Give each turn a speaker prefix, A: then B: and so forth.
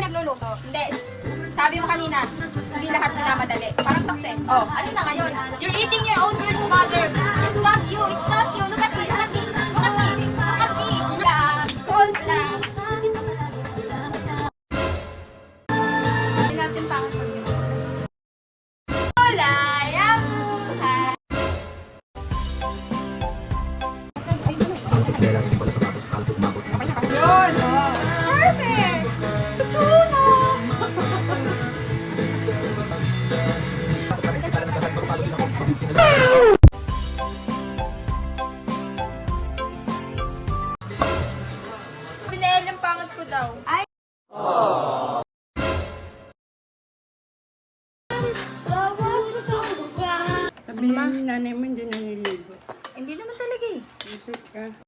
A: nagluluto. Hindi. Sabi mo kanina, hindi lahat minamadali. Parang success. Oh, ano na ngayon? You're eating your own words, mother. It's not you. It's not you. Look at me. Look at me. Look at me. Look at me. Hold lang. Hindi natin pangat pag kulay ang buhay. Yun! Perfect! Tuno! Pinel ang pangat ko daw. Ay!
B: Sabi ng nanay mo, hindi naniligo.